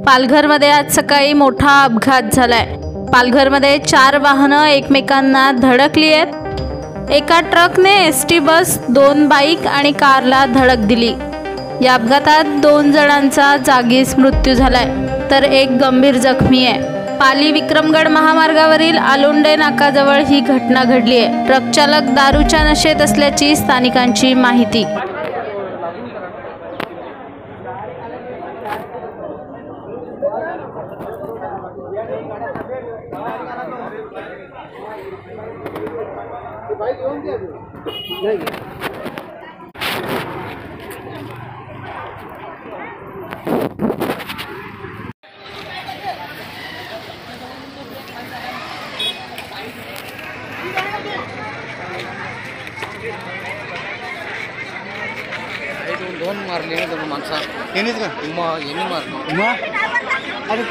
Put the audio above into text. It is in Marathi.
पालघरमध्ये आज सकाळी मोठा अपघात झालाय। पालघरमध्ये 4 वाहनं एकमेकांना धडकली आहेत। एका ट्रकने एसटी बस, 2 बाईक आणि कारला धडक दिली। या अपघातात 2 जणांचा जागीच मृत्यू झालाय तर एक गंभीर जखमी आहे। पाली विक्रमगड महामार्गावरील आलोंडे नाकाजवळ ही घटना घडली आहे। ट्रक चालक दारूच्या नशेत असल्याची स्थानिकांची माहिती। दोन मारले ना दोन माणसा यांनीच का यांनी मारले अरे